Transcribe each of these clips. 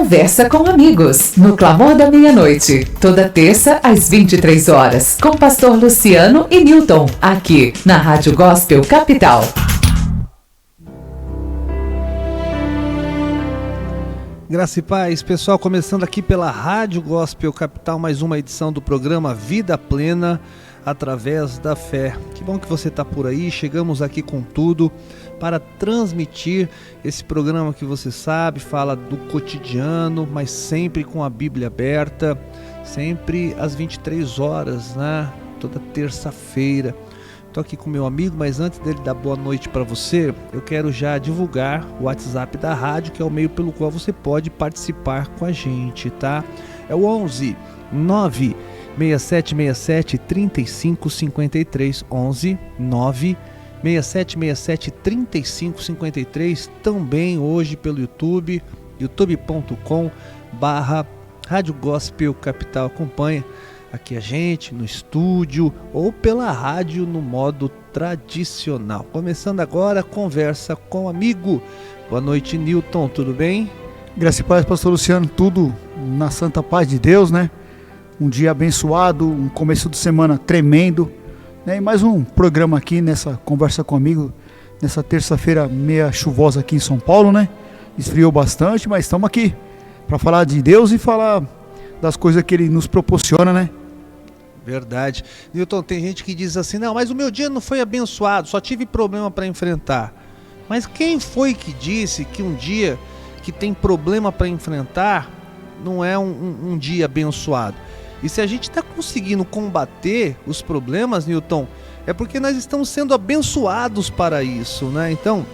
Conversa com Amigos, no Clamor da Meia-Noite, toda terça às 23 horas, com Pastor Luciano e Newton, aqui na Rádio Gospel Capital. Graça e paz, pessoal, começando aqui pela Rádio Gospel Capital, mais uma edição do programa Vida Plena, através da fé. Que bom que você está por aí, chegamos aqui com tudo para transmitir esse programa que você sabe, fala do cotidiano, mas sempre com a Bíblia aberta, sempre às 23 horas, né? Toda terça-feira. Estou aqui com meu amigo, mas antes dele dar boa noite para você, eu quero já divulgar o WhatsApp da rádio, que é o meio pelo qual você pode participar com a gente, tá? É o 11 96767 3553, 11 96767 3553, também hoje pelo YouTube, youtube.com/Rádio Gospel Capital. Acompanha aqui a gente no estúdio ou pela rádio no modo tradicional. Começando agora a conversa com amigo. Boa noite, Newton, tudo bem? Graça e paz, pastor Luciano, tudo na santa paz de Deus, né? Um dia abençoado, um começo de semana tremendo, né? E mais um programa aqui nessa conversa com amigo, nessa terça-feira meia chuvosa aqui em São Paulo, né? Esfriou bastante, mas estamos aqui para falar de Deus e falar das coisas que Ele nos proporciona, né? Verdade. Newton, tem gente que diz assim, não, mas o meu dia não foi abençoado, só tive problema para enfrentar. Mas quem foi que disse que um dia que tem problema para enfrentar não é um dia abençoado? E se a gente está conseguindo combater os problemas, Newton, é porque nós estamos sendo abençoados para isso, né? Então,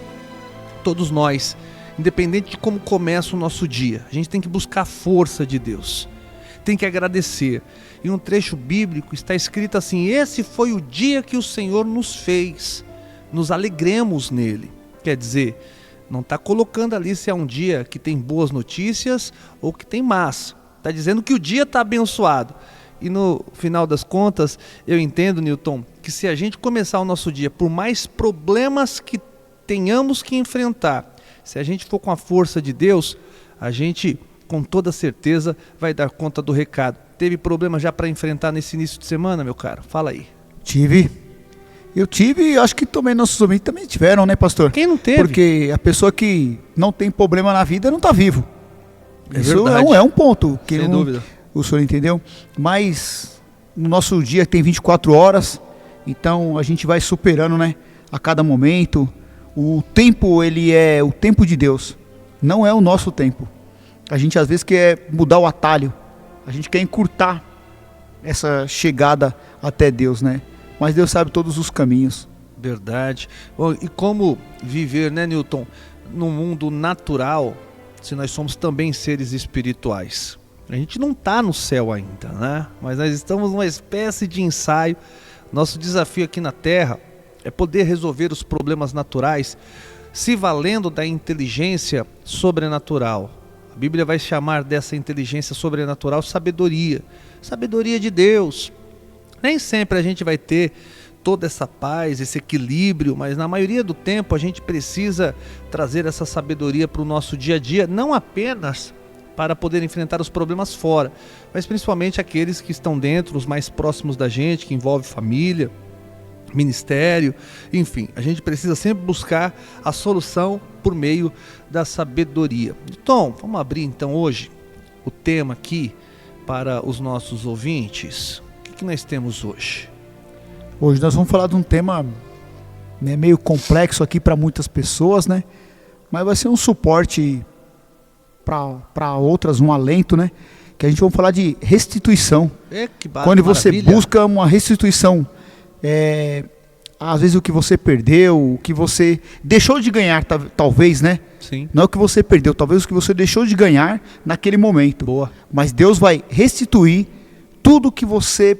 todos nós, independente de como começa o nosso dia, a gente tem que buscar a força de Deus, tem que agradecer. E um trecho bíblico está escrito assim: esse foi o dia que o Senhor nos fez, nos alegremos nele. Quer dizer, não está colocando ali se é um dia que tem boas notícias ou que tem más. Está dizendo que o dia está abençoado. E no final das contas, eu entendo, Newton, que se a gente começar o nosso dia, por mais problemas que tenhamos que enfrentar, se a gente for com a força de Deus, a gente com toda certeza vai dar conta do recado. Teve problema já para enfrentar nesse início de semana, meu caro? Fala aí. Eu tive e acho que também nossos ouvintes também tiveram, né, pastor? Quem não teve? Porque a pessoa que não tem problema na vida não está vivo. Isso verdade. é um ponto que sem dúvida. O senhor entendeu? Mas no nosso dia tem 24 horas, então a gente vai superando, né, a cada momento. O tempo, ele é o tempo de Deus, não é o nosso tempo. A gente às vezes quer mudar o atalho, a gente quer encurtar essa chegada até Deus, né? Mas Deus sabe todos os caminhos. Verdade. Bom, e como viver, né, Newton, no mundo natural, se nós somos também seres espirituais? A gente não está no céu ainda, né? Mas nós estamos numa espécie de ensaio. Nosso desafio aqui na Terra é poder resolver os problemas naturais se valendo da inteligência sobrenatural. A Bíblia vai chamar dessa inteligência sobrenatural sabedoria. Sabedoria de Deus. Nem sempre a gente vai ter toda essa paz, esse equilíbrio, mas na maioria do tempo a gente precisa trazer essa sabedoria para o nosso dia a dia, não apenas para poder enfrentar os problemas fora, mas principalmente aqueles que estão dentro, os mais próximos da gente, que envolve família, ministério, enfim, a gente precisa sempre buscar a solução por meio da sabedoria. Então, vamos abrir então hoje o tema aqui para os nossos ouvintes. O que nós temos hoje? Hoje nós vamos falar de um tema, né, meio complexo aqui para muitas pessoas, né? Mas vai ser um suporte para outras, um alento, né? Que a gente vai falar de restituição. Quando você busca uma restituição, às vezes o que você perdeu, o que você deixou de ganhar, talvez, né? Sim. Não é o que você perdeu, talvez o que você deixou de ganhar naquele momento. Boa. Mas Deus vai restituir tudo que você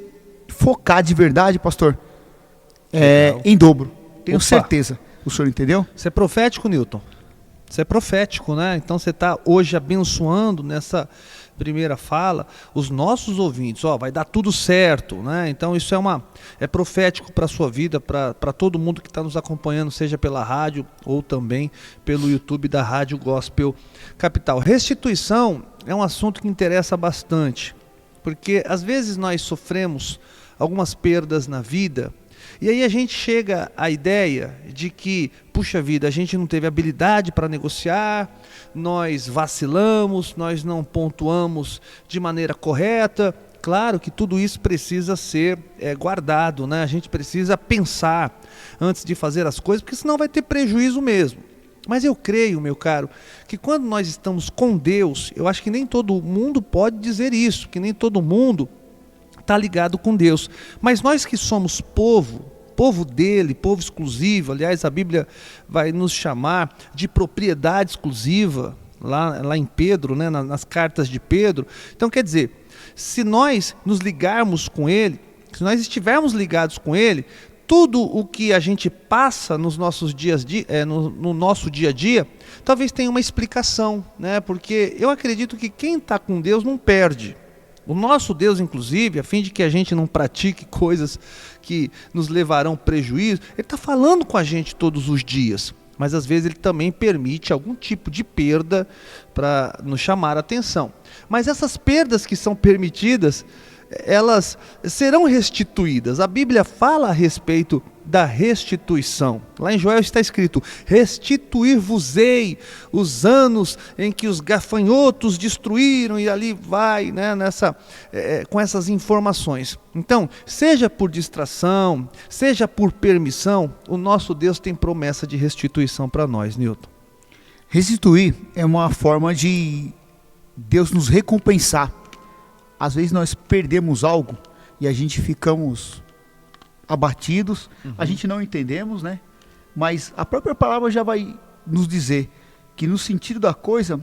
focar de verdade, pastor, em dobro. Tenho certeza. O senhor entendeu? Você é profético, Newton? Você é profético, né? Então você está hoje abençoando nessa primeira fala os nossos ouvintes. Vai dar tudo certo, né? Então isso é profético para a sua vida, para todo mundo que está nos acompanhando, seja pela rádio ou também pelo YouTube da Rádio Gospel Capital. Restituição é um assunto que interessa bastante, porque às vezes nós sofremos algumas perdas na vida, e aí a gente chega à ideia de que, puxa vida, a gente não teve habilidade para negociar, nós vacilamos, nós não pontuamos de maneira correta. Claro que tudo isso precisa ser guardado, né? A gente precisa pensar antes de fazer as coisas, porque senão vai ter prejuízo mesmo. Mas eu creio, meu caro, que quando nós estamos com Deus, eu acho que nem todo mundo pode dizer isso, que nem todo mundo está ligado com Deus. Mas nós que somos povo dele, povo exclusivo, aliás, a Bíblia vai nos chamar de propriedade exclusiva, lá em Pedro, né, nas cartas de Pedro. Então, quer dizer, se nós nos ligarmos com ele, se nós estivermos ligados com ele, tudo o que a gente passa nos nossos no nosso dia a dia, talvez tenha uma explicação, né? Porque eu acredito que quem está com Deus não perde. O nosso Deus, inclusive, a fim de que a gente não pratique coisas que nos levarão prejuízo, ele está falando com a gente todos os dias. Mas às vezes ele também permite algum tipo de perda para nos chamar a atenção. Mas essas perdas que são permitidas, elas serão restituídas. A Bíblia fala a respeito da restituição. Lá em Joel está escrito: restituir-vos-ei os anos em que os gafanhotos destruíram, e ali vai, né, com essas informações. Então, seja por distração, seja por permissão, o nosso Deus tem promessa de restituição para nós, Newton. Restituir é uma forma de Deus nos recompensar. Às vezes nós perdemos algo e a gente ficamos abatidos, a gente não entendemos, né? Mas a própria palavra já vai nos dizer que no sentido da coisa,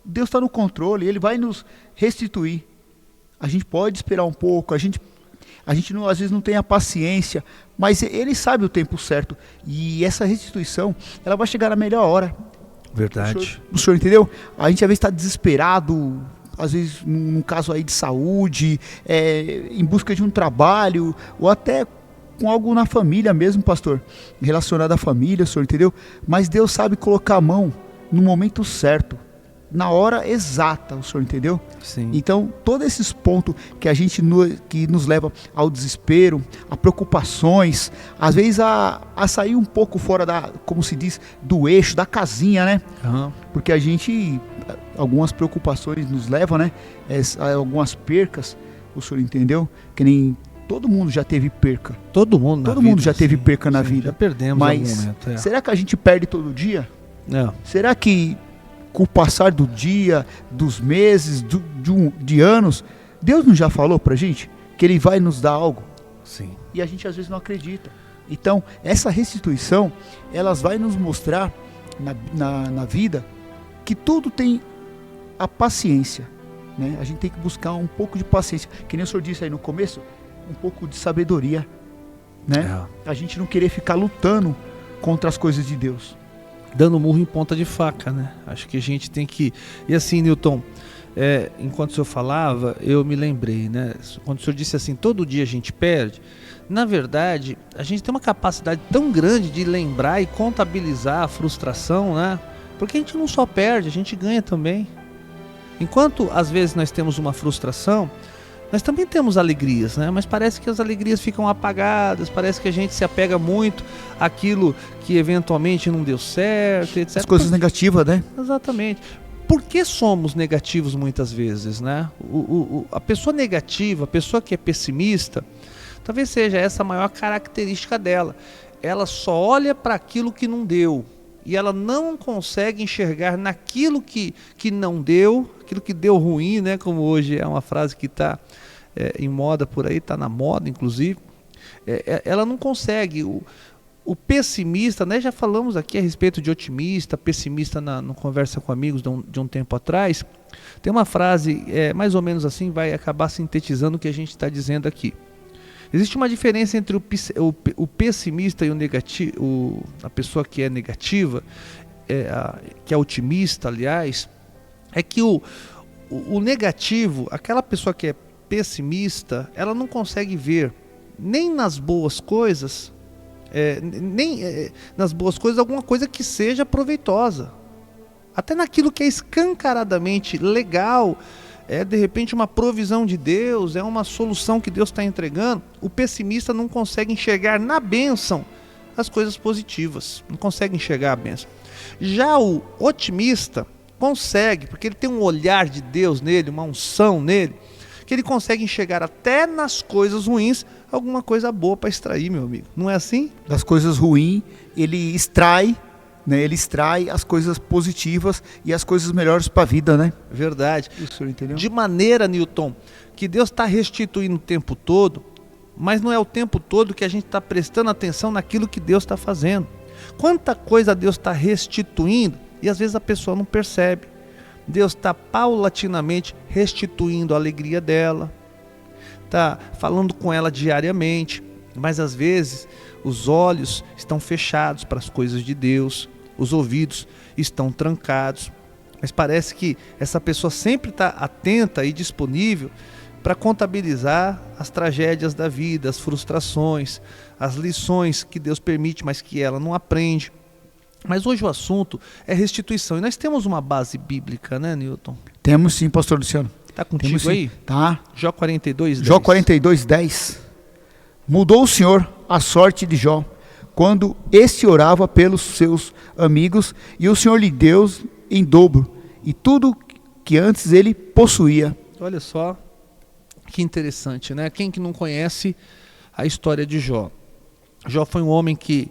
Deus está no controle, Ele vai nos restituir. A gente pode esperar um pouco, a gente não, às vezes não tem a paciência, mas Ele sabe o tempo certo, e essa restituição, ela vai chegar na melhor hora. Verdade. O senhor entendeu? A gente às vezes está desesperado, às vezes num caso aí de saúde, em busca de um trabalho, ou até com algo na família mesmo, pastor, relacionado à família, o senhor entendeu? Mas Deus sabe colocar a mão no momento certo, na hora exata, o senhor entendeu? Sim. Então, todos esses pontos que nos levam ao desespero, a preocupações, às vezes a sair um pouco fora como se diz, do eixo, da casinha, né? Uhum. Porque algumas preocupações nos levam, né, a algumas percas, o senhor entendeu? Que nem todo mundo já teve perca. Todo mundo já teve perca na vida. Já perdemos mas em algum momento. Será que a gente perde todo dia? Não. Será que com o passar do dia, dos meses, de anos, Deus não já falou pra gente que Ele vai nos dar algo? Sim. E a gente às vezes não acredita. Então, essa restituição, elas vai nos mostrar na vida que tudo tem a paciência, né? A gente tem que buscar um pouco de paciência, que nem o senhor disse aí no começo, um pouco de sabedoria, né? A gente não querer ficar lutando contra as coisas de Deus, dando murro em ponta de faca, né? Acho que a gente tem que... E assim, Newton, enquanto o senhor falava, eu me lembrei, né? Quando o senhor disse assim, todo dia a gente perde, na verdade, a gente tem uma capacidade tão grande de lembrar e contabilizar a frustração, né? Porque a gente não só perde, a gente ganha também. Enquanto às vezes nós temos uma frustração, nós também temos alegrias, né? Mas parece que as alegrias ficam apagadas, parece que a gente se apega muito àquilo que eventualmente não deu certo, etc. As coisas negativas, né? Exatamente. Por que somos negativos muitas vezes, né? A pessoa negativa, a pessoa que é pessimista, talvez seja essa a maior característica dela. Ela só olha para aquilo que não deu. E ela não consegue enxergar naquilo que não deu, aquilo que deu ruim, né? Como hoje é uma frase que está em moda por aí, está na moda inclusive. Ela não consegue. O pessimista, né? Já falamos aqui a respeito de otimista, pessimista no Conversa com Amigos de um tempo atrás. Tem uma frase mais ou menos assim, vai acabar sintetizando o que a gente está dizendo aqui. Existe uma diferença entre o pessimista e o negativo, a pessoa que é negativa, que é otimista, aliás, é que o negativo, aquela pessoa que é pessimista, ela não consegue ver nem nas boas coisas, nas boas coisas alguma coisa que seja proveitosa. até naquilo que é escancaradamente legal, é de repente uma provisão de Deus, é uma solução que Deus está entregando, o pessimista não consegue enxergar na bênção as coisas positivas, não consegue enxergar a bênção. Já o otimista consegue, porque ele tem um olhar de Deus nele, uma unção nele, que ele consegue enxergar até nas coisas ruins alguma coisa boa para extrair, meu amigo. Não é assim? Das coisas ruins, ele extrai, né? Ele extrai as coisas positivas e as coisas melhores para a vida, né? Verdade. Isso, senhor entendeu? De maneira, Newton, que Deus está restituindo o tempo todo, mas não é o tempo todo que a gente está prestando atenção naquilo que Deus está fazendo. Quanta coisa Deus está restituindo e às vezes a pessoa não percebe. Deus está paulatinamente restituindo a alegria dela, está falando com ela diariamente, mas às vezes os olhos estão fechados para as coisas de Deus, os ouvidos estão trancados, mas parece que essa pessoa sempre está atenta e disponível para contabilizar as tragédias da vida, as frustrações, as lições que Deus permite, mas que ela não aprende. Mas hoje o assunto é restituição. E nós temos uma base bíblica, né, Newton? Temos sim, pastor Luciano. Está contigo Temos, aí? Tá. Jó 42, 10. Jó 42, 10. Mudou o Senhor a sorte de Jó, quando este orava pelos seus amigos, e o Senhor lhe deu em dobro, e tudo que antes ele possuía. Olha só, que interessante, né? Quem que não conhece a história de Jó? Jó foi um homem que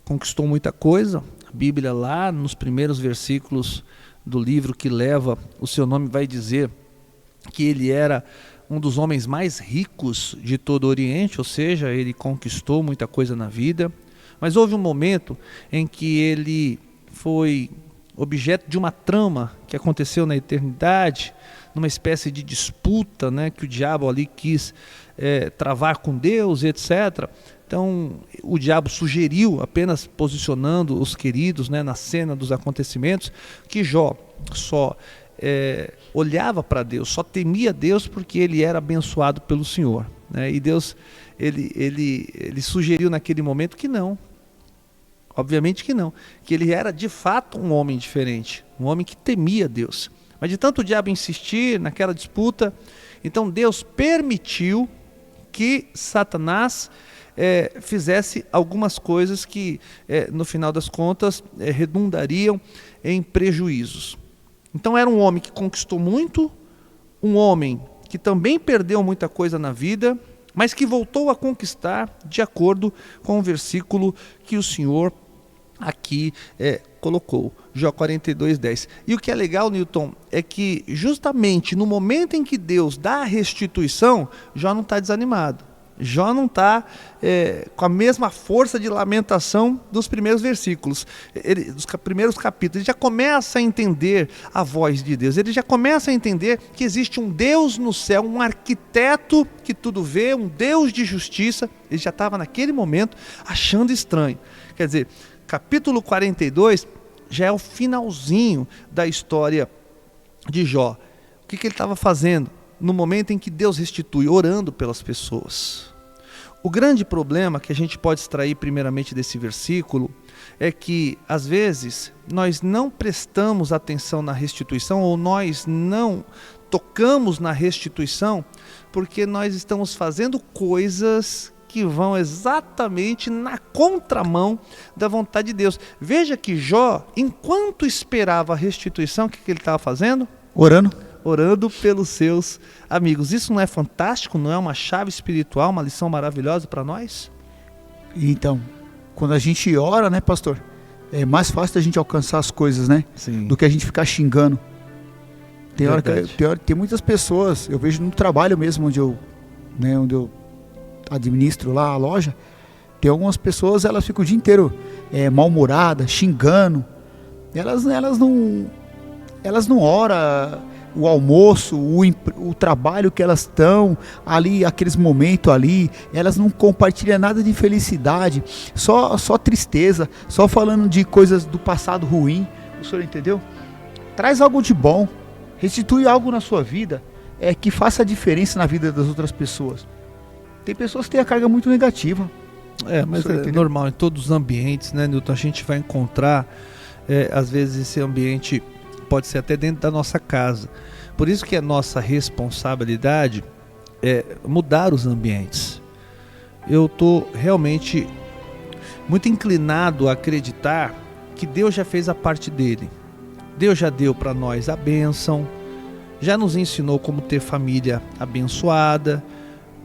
conquistou muita coisa. A Bíblia lá nos primeiros versículos do livro que leva o seu nome vai dizer que ele era um dos homens mais ricos de todo o Oriente, ou seja, ele conquistou muita coisa na vida, mas houve um momento em que ele foi objeto de uma trama que aconteceu na eternidade, numa espécie de disputa, né, que o diabo ali quis travar com Deus, etc. Então o diabo sugeriu, apenas posicionando os queridos, né, na cena dos acontecimentos, que Jó só olhava para Deus, só temia Deus porque ele era abençoado pelo Senhor, né? E Deus ele sugeriu naquele momento que não, obviamente que não, que ele era de fato um homem diferente, um homem que temia Deus. Mas de tanto o diabo insistir naquela disputa, então Deus permitiu que Satanás fizesse algumas coisas que no final das contas redundariam em prejuízos. Então era um homem que conquistou muito, um homem que também perdeu muita coisa na vida, mas que voltou a conquistar de acordo com o versículo que o Senhor aqui colocou, Jó 42, 10. E o que é legal, Newton, é que justamente no momento em que Deus dá a restituição, Jó não está desanimado. Jó não está com a mesma força de lamentação dos primeiros versículos, dos primeiros capítulos. Ele já começa a entender a voz de Deus, ele já começa a entender que existe um Deus no céu, um arquiteto que tudo vê, um Deus de justiça. Ele já estava naquele momento achando estranho. Quer dizer, capítulo 42 já é o finalzinho da história de Jó. O que ele estava fazendo? No momento em que Deus restitui, orando pelas pessoas. O grande problema que a gente pode extrair primeiramente desse versículo é que, às vezes, nós não prestamos atenção na restituição, ou nós não tocamos na restituição, porque nós estamos fazendo coisas que vão exatamente na contramão da vontade de Deus. Veja que Jó, enquanto esperava a restituição, o que ele estava fazendo? Orando pelos seus amigos. Isso não é fantástico? Não é uma chave espiritual, uma lição maravilhosa para nós? Então, quando a gente ora, né, pastor, é mais fácil a gente alcançar as coisas, né? Sim. Do que a gente ficar xingando. Tem muitas pessoas, eu vejo no trabalho mesmo, onde eu administro lá a loja, tem algumas pessoas, elas ficam o dia inteiro mal-humoradas, xingando. Elas não oram o almoço, o trabalho que elas estão ali, aqueles momentos ali, elas não compartilham nada de felicidade, só tristeza, só falando de coisas do passado ruim. O senhor entendeu? Traz algo de bom, restitui algo na sua vida, que faça a diferença na vida das outras pessoas. Tem pessoas que têm a carga muito negativa. Mas é normal, em todos os ambientes, né, Newton, a gente vai encontrar às vezes esse ambiente pode ser até dentro da nossa casa. Por isso que é nossa responsabilidade mudar os ambientes. Eu estou realmente muito inclinado a acreditar que Deus já fez a parte dele. Deus já deu para nós a bênção, já nos ensinou como ter família abençoada,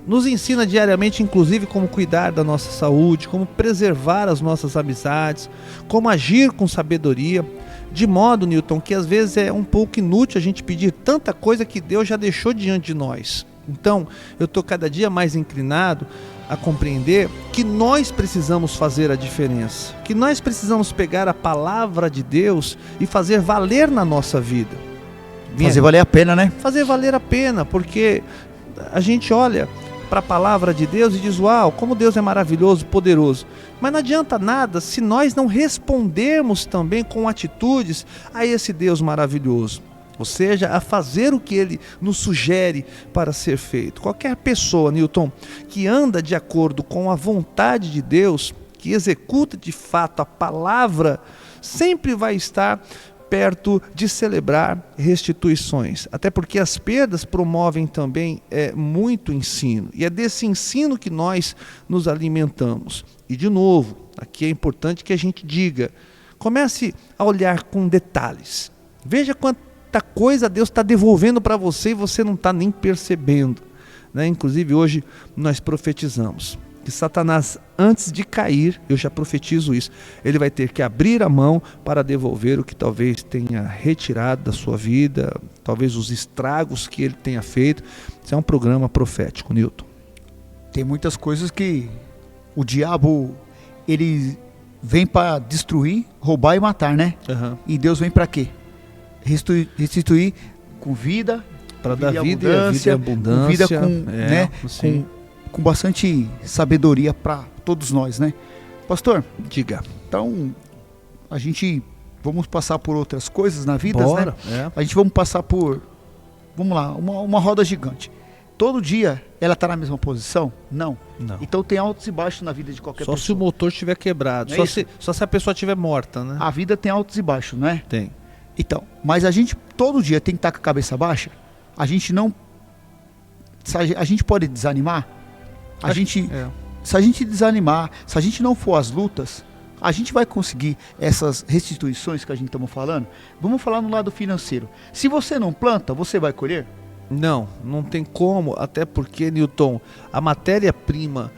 nos ensina diariamente, inclusive, como cuidar da nossa saúde, como preservar as nossas amizades, como agir com sabedoria, de modo, Newton, que às vezes é um pouco inútil a gente pedir tanta coisa que Deus já deixou diante de nós. Então, eu estou cada dia mais inclinado a compreender que nós precisamos fazer a diferença, que nós precisamos pegar a palavra de Deus e fazer valer na nossa vida. Fazer valer a pena, né? Fazer valer a pena, porque a gente olha para a palavra de Deus e diz, uau, como Deus é maravilhoso, poderoso. Mas não adianta nada se nós não respondermos também com atitudes a esse Deus maravilhoso. Ou seja, a fazer o que Ele nos sugere para ser feito. Qualquer pessoa, Newton, que anda de acordo com a vontade de Deus, que executa de fato a palavra, sempre vai estar perto de celebrar restituições. Até porque as perdas promovem também muito ensino. E é desse ensino que nós nos alimentamos. E de novo, aqui é importante que a gente diga, comece a olhar com detalhes. Veja quanta coisa Deus está devolvendo para você e você não está nem percebendo, né? Inclusive hoje nós profetizamos que Satanás, antes de cair, eu já profetizo isso, ele vai ter que abrir a mão para devolver o que talvez tenha retirado da sua vida, talvez os estragos que ele tenha feito. Isso é um programa profético, Newton. Tem muitas coisas que o diabo, ele vem para destruir, roubar e matar, né? Uhum. E Deus vem para quê? Restituir com vida, para dar vida e abundância, com vida com bastante sabedoria para todos nós, né? Pastor, diga. Então, vamos passar por outras coisas na vida, Bora, né? A gente vamos passar por, vamos lá, uma roda gigante. Todo dia ela está na mesma posição? Não. Então tem altos e baixos na vida de qualquer pessoa. Só se o motor estiver quebrado, só se a pessoa estiver morta, né? A vida tem altos e baixos, não é? Tem. Então, mas a gente todo dia tem que estar com a cabeça baixa. A gente pode desanimar. Se a gente desanimar, se a gente não for às lutas, a gente vai conseguir essas restituições que a gente estamos falando. Vamos falar no lado financeiro. Se você não planta, você vai colher? Não tem como, até porque, Newton, a matéria-prima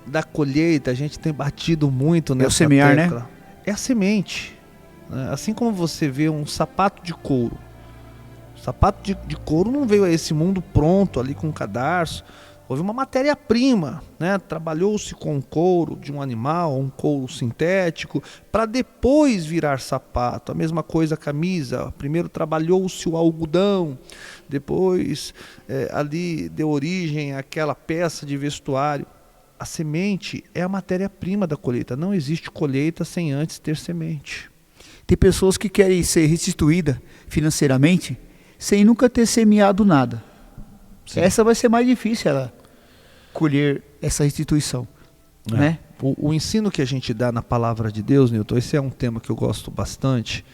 da colheita, a gente tem batido muito nessa semear, tecla. né? É a semente. Assim como você vê um sapato de couro. O sapato de couro não veio a esse mundo pronto, ali com cadarço. Houve uma matéria-prima, né? Trabalhou-se com couro de um animal, um couro sintético, para depois virar sapato. A mesma coisa a camisa. Primeiro trabalhou-se o algodão, depois ali deu origem àquela peça de vestuário. A semente é a matéria-prima da colheita. Não existe colheita sem antes ter semente. Tem pessoas que querem ser restituídas financeiramente sem nunca ter semeado nada. Sim. Essa vai ser mais difícil, ela colher essa restituição. Né? O ensino que a gente dá na palavra de Deus, Newton, esse é um tema que eu gosto bastante,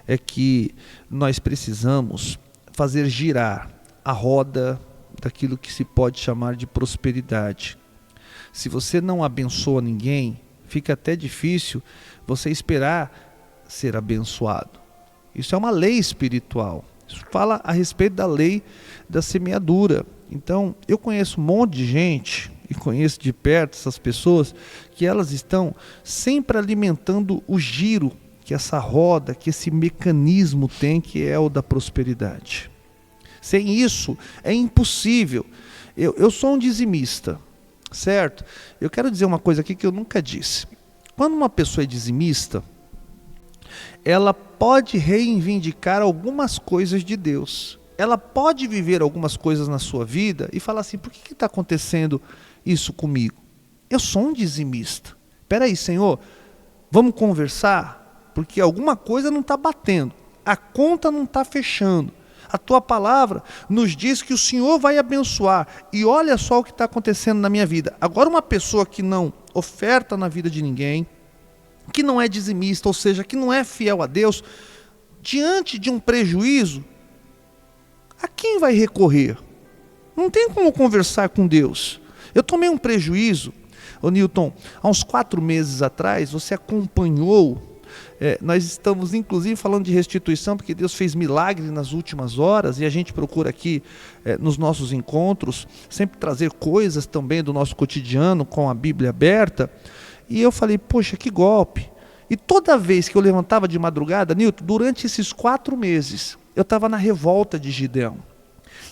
é que nós precisamos fazer girar a roda daquilo que se pode chamar de prosperidade. Se você não abençoa ninguém, fica até difícil você esperar ser abençoado. Isso é uma lei espiritual. Isso fala a respeito da lei da semeadura. Então, eu conheço um monte de gente, e conheço de perto essas pessoas, que elas estão sempre alimentando o giro que essa roda, que esse mecanismo tem, que é o da prosperidade. Sem isso, é impossível. Eu sou um dizimista, certo? Eu quero dizer uma coisa aqui que eu nunca disse. Quando uma pessoa é dizimista, ela pode reivindicar algumas coisas de Deus. Ela pode viver algumas coisas na sua vida e falar assim, por que está acontecendo isso comigo? Eu sou um dizimista. Espera aí, Senhor, vamos conversar? Porque alguma coisa não está batendo. A conta não está fechando. A tua palavra nos diz que o Senhor vai abençoar. E olha só o que está acontecendo na minha vida. Agora, uma pessoa que não oferta na vida de ninguém, que não é dizimista, ou seja, que não é fiel a Deus, diante de um prejuízo, a quem vai recorrer? Não tem como conversar com Deus. Eu tomei um prejuízo, ô Newton, há uns 4 meses atrás, você acompanhou, nós estamos inclusive falando de restituição, porque Deus fez milagre nas últimas horas, e a gente procura aqui, nos nossos encontros, sempre trazer coisas também do nosso cotidiano, com a Bíblia aberta, e eu falei, poxa, que golpe. E toda vez que eu levantava de madrugada, Newton, durante esses 4 meses, eu estava na revolta de Gideão.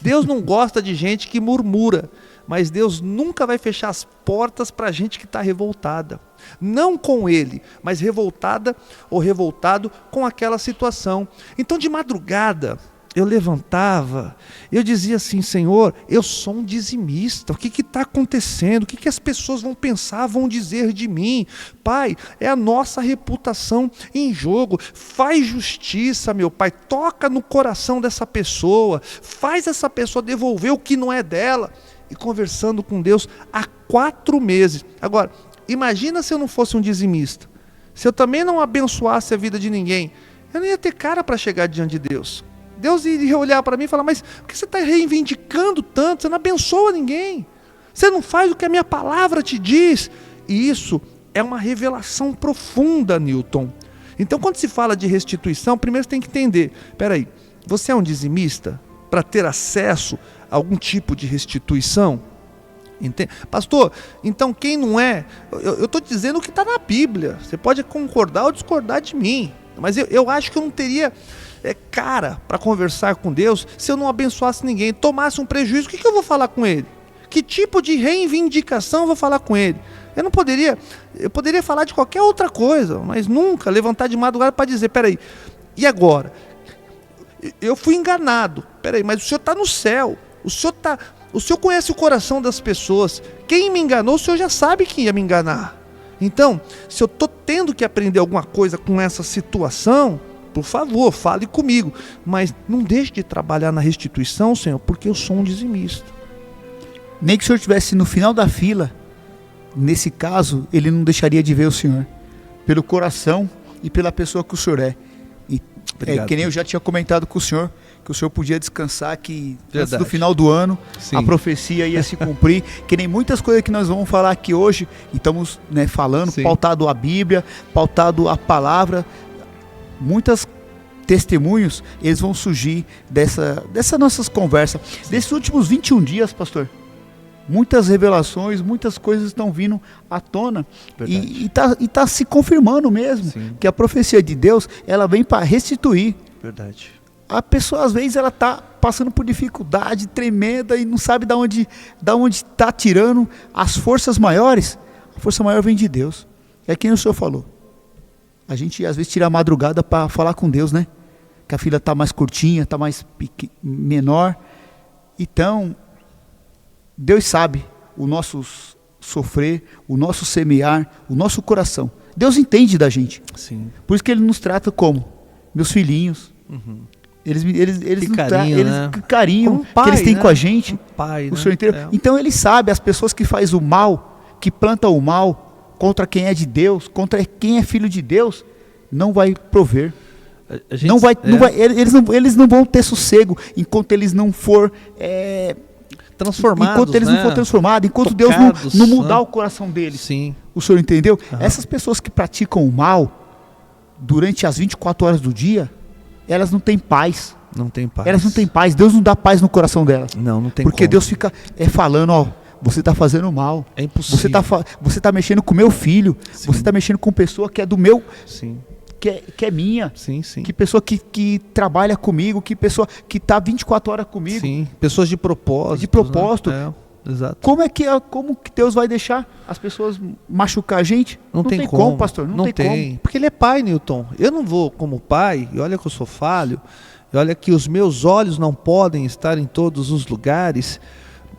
Deus não gosta de gente que murmura, mas Deus nunca vai fechar as portas para a gente que está revoltada. Não com Ele, mas revoltada ou revoltado com aquela situação. Então de madrugada eu levantava, eu dizia assim, Senhor, eu sou um dizimista, o que está acontecendo? O que as pessoas vão pensar, vão dizer de mim? Pai, é a nossa reputação em jogo, faz justiça, meu Pai, toca no coração dessa pessoa, faz essa pessoa devolver o que não é dela. E conversando com Deus há 4 meses. Agora, imagina se eu não fosse um dizimista, se eu também não abençoasse a vida de ninguém, eu não ia ter cara para chegar diante de Deus. Deus iria olhar para mim e falar, mas por que você está reivindicando tanto? Você não abençoa ninguém. Você não faz o que a minha palavra te diz. E isso é uma revelação profunda, Newton. Então, quando se fala de restituição, primeiro você tem que entender, peraí, você é um dizimista para ter acesso a algum tipo de restituição? Entende? Pastor, então quem não é? Eu estou dizendo o que está na Bíblia. Você pode concordar ou discordar de mim, mas eu acho que eu não teria cara para conversar com Deus se eu não abençoasse ninguém, tomasse um prejuízo. O que eu vou falar com Ele? Que tipo de reivindicação eu vou falar com Ele? Eu poderia falar de qualquer outra coisa, mas nunca levantar de madrugada para dizer, peraí, e agora? Eu fui enganado, peraí, mas o Senhor está no céu, o Senhor conhece o coração das pessoas, quem me enganou, o Senhor já sabe quem ia me enganar. Então, se eu estou tendo que aprender alguma coisa com essa situação, por favor, fale comigo, mas não deixe de trabalhar na restituição, Senhor, porque eu sou um dizimista. Nem que o Senhor estivesse no final da fila, nesse caso, ele não deixaria de ver o Senhor, pelo coração e pela pessoa que o Senhor é. Obrigado, que nem eu já tinha comentado com o Senhor, que o Senhor podia descansar, que verdade, antes do final do ano, sim, a profecia ia se cumprir, que nem muitas coisas que nós vamos falar aqui hoje, e estamos falando, sim, pautado a Bíblia, pautado a palavra, muitos testemunhos, eles vão surgir dessas nossas conversas, sim, desses últimos 21 dias, pastor. Muitas revelações, muitas coisas estão vindo à tona e tá se confirmando mesmo, sim, que a profecia de Deus, ela vem para restituir. Verdade. A pessoa às vezes ela está passando por dificuldade tremenda e não sabe da onde está tirando as forças maiores. A força maior vem de Deus. É quem o Senhor falou. A gente às vezes tira a madrugada para falar com Deus, né? Que a fila está mais curtinha, está mais menor. Então, Deus sabe o nosso sofrer, o nosso semear, o nosso coração. Deus entende da gente. Sim. Por isso que Ele nos trata como meus filhinhos. Uhum. Eles carinho, né? carinho pai, que eles têm, né, com a gente. Pai, o Senhor inteiro. Então Ele sabe, as pessoas que fazem o mal, que plantam o mal contra quem é de Deus, contra quem é filho de Deus, não vai prover. Eles não vão ter sossego enquanto eles não for transformados, enquanto eles não forem transformados, enquanto tocados, Deus não mudar o coração deles. Sim. O Senhor entendeu? Uhum. Essas pessoas que praticam o mal durante as 24 horas do dia, elas não têm paz. Não tem paz. Elas não têm paz. Deus não dá paz no coração delas. Não tem porque como. Deus fica falando, ó, você está fazendo mal. É impossível. Você tá mexendo com meu filho. Sim. Você está mexendo com pessoa que é do meu... Sim. Que é minha. Sim, sim. Que pessoa que trabalha comigo, que pessoa que está 24 horas comigo. Sim. Pessoas de propósito. De propósito. Né? Exato. Como que Deus vai deixar as pessoas machucar a gente? Não tem como, pastor. Não tem como. Porque Ele é pai, Newton. Eu não vou como pai, e olha que eu sou falho, e olha que os meus olhos não podem estar em todos os lugares,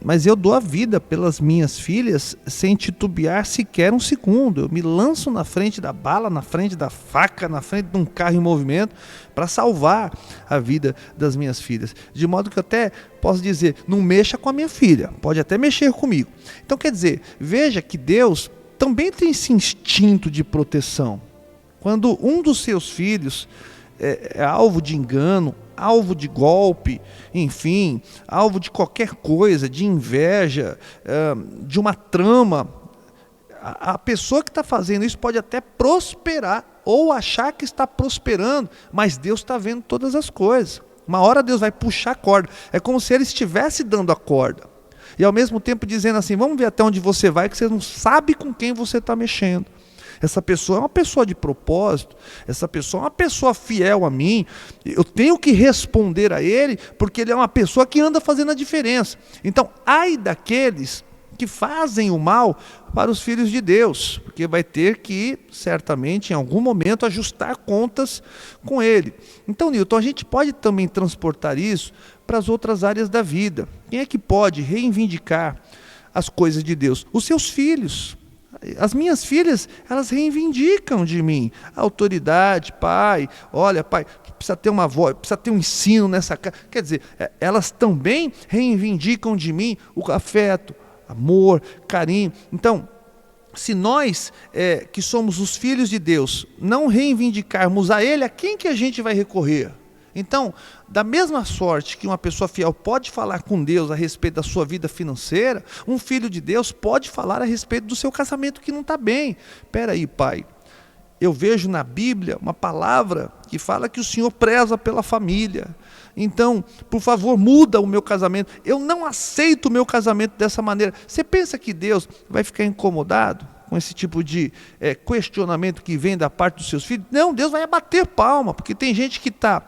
mas eu dou a vida pelas minhas filhas sem titubear sequer um segundo. Eu me lanço na frente da bala, na frente da faca, na frente de um carro em movimento para salvar a vida das minhas filhas. De modo que eu até posso dizer, não mexa com a minha filha, pode até mexer comigo. Então quer dizer, veja que Deus também tem esse instinto de proteção. Quando um dos seus filhos é alvo de engano, alvo de golpe, enfim, alvo de qualquer coisa, de inveja, de uma trama, a pessoa que está fazendo isso pode até prosperar ou achar que está prosperando, mas Deus está vendo todas as coisas. Uma hora Deus vai puxar a corda. É como se Ele estivesse dando a corda e ao mesmo tempo dizendo assim: vamos ver até onde você vai, que você não sabe com quem você está mexendo. Essa pessoa é uma pessoa de propósito, essa pessoa é uma pessoa fiel a mim, eu tenho que responder a ele, porque ele é uma pessoa que anda fazendo a diferença. Então, ai daqueles que fazem o mal para os filhos de Deus, porque vai ter que, certamente, em algum momento, ajustar contas com ele. Então, Newton, a gente pode também transportar isso para as outras áreas da vida. Quem é que pode reivindicar as coisas de Deus? Os seus filhos. As minhas filhas, elas reivindicam de mim a autoridade. Pai, olha, pai, precisa ter uma voz, precisa ter um ensino nessa casa. Quer dizer, elas também reivindicam de mim o afeto, amor, carinho. Então, se nós que somos os filhos de Deus não reivindicarmos a Ele, a quem que a gente vai recorrer? Então, da mesma sorte que uma pessoa fiel pode falar com Deus a respeito da sua vida financeira, um filho de Deus pode falar a respeito do seu casamento que não está bem. Espera aí, pai, eu vejo na Bíblia uma palavra que fala que o Senhor preza pela família. Então, por favor, muda o meu casamento. Eu não aceito o meu casamento dessa maneira. Você pensa que Deus vai ficar incomodado com esse tipo de questionamento que vem da parte dos seus filhos? Não, Deus vai bater palma, porque tem gente que está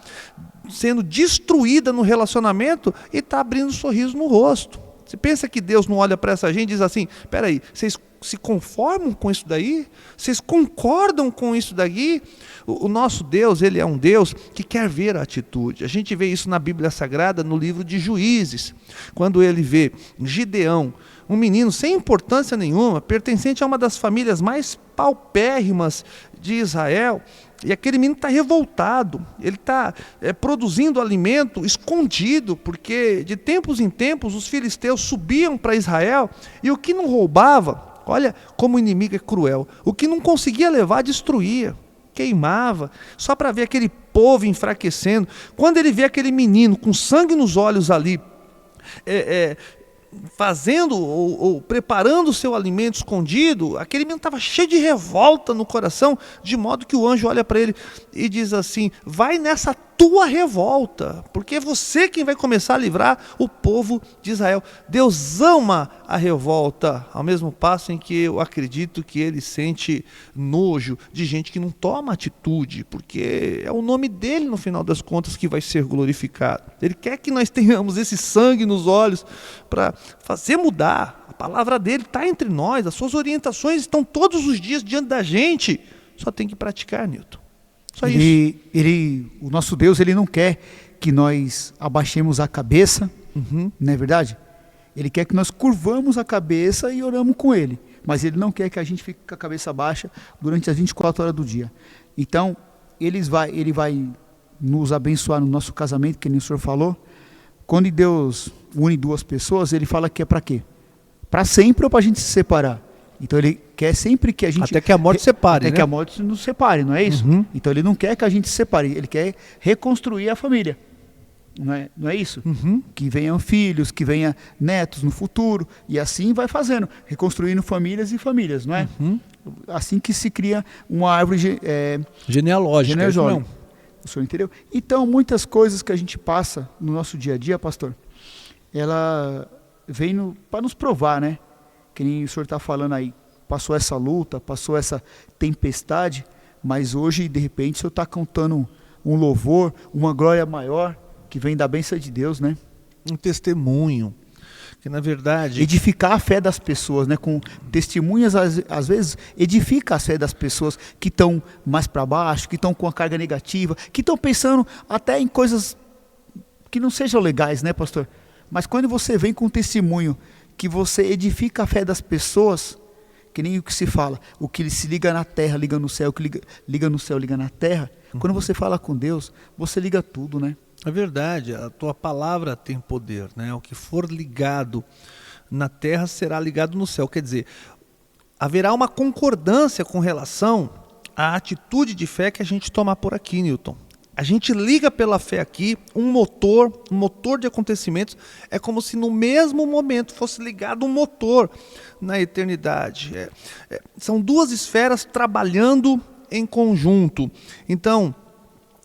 sendo destruída no relacionamento e está abrindo um sorriso no rosto. Você pensa que Deus não olha para essa gente e diz assim: espera aí, vocês se conformam com isso daí? Vocês concordam com isso daí? O nosso Deus, Ele é um Deus que quer ver a atitude. A gente vê isso na Bíblia Sagrada, no livro de Juízes, quando ele vê Gideão, um menino sem importância nenhuma, pertencente a uma das famílias mais paupérrimas de Israel, e aquele menino está revoltado, ele está produzindo alimento escondido, porque de tempos em tempos os filisteus subiam para Israel, e o que não roubava, olha como o inimigo é cruel, o que não conseguia levar, destruía, queimava, só para ver aquele povo enfraquecendo. Quando ele vê aquele menino com sangue nos olhos ali, fazendo ou preparando o seu alimento escondido, aquele menino estava cheio de revolta no coração, de modo que o anjo olha para ele e diz assim: vai nessa tua revolta, porque é você quem vai começar a livrar o povo de Israel. Deus ama a revolta, ao mesmo passo em que eu acredito que Ele sente nojo de gente que não toma atitude, porque é o nome dEle, no final das contas, que vai ser glorificado. Ele quer que nós tenhamos esse sangue nos olhos para fazer mudar. A palavra dEle está entre nós, as suas orientações estão todos os dias diante da gente, só tem que praticar, Newton. Só isso. O nosso Deus, Ele não quer que nós abaixemos a cabeça, não é verdade? Ele quer que nós curvamos a cabeça e oramos com Ele, mas Ele não quer que a gente fique com a cabeça baixa durante as 24 horas do dia. Então, Ele vai nos abençoar no nosso casamento, que nem o senhor falou. Quando Deus une duas pessoas, Ele fala que é para quê? Para sempre ou para a gente se separar? Então Ele quer sempre que a gente... Até que a morte separe, Até que a morte nos separe, não é isso? Então Ele não quer que a gente se separe, Ele quer reconstruir a família. Não é isso? Que venham filhos, que venham netos no futuro, e assim vai fazendo, reconstruindo famílias e famílias, não é? Assim que se cria uma árvore genealógica. O senhor entendeu? Então, muitas coisas que a gente passa no nosso dia a dia, pastor, ela vem para nos provar, né? Que nem o senhor está falando aí, passou essa luta, passou essa tempestade, mas hoje, de repente, o senhor está cantando um louvor, uma glória maior, que vem da bênção de Deus, né? Um testemunho, que na verdade... Edificar a fé das pessoas, né? Com testemunhas, às vezes, edifica a fé das pessoas que estão mais para baixo, que estão com a carga negativa, que estão pensando até em coisas que não sejam legais, né, pastor? Mas quando você vem com um testemunho que você edifica a fé das pessoas, que nem o que se fala, o que se liga na terra, liga no céu, o que liga no céu, liga na terra. Quando você fala com Deus, você liga tudo, né? É verdade, a tua palavra tem poder, né? O que for ligado na terra será ligado no céu. Quer dizer, haverá uma concordância com relação a atitude de fé que a gente toma por aqui, Newton. A gente liga pela fé aqui, um motor de acontecimentos, é como se no mesmo momento fosse ligado um motor na eternidade. São duas esferas trabalhando em conjunto. Então,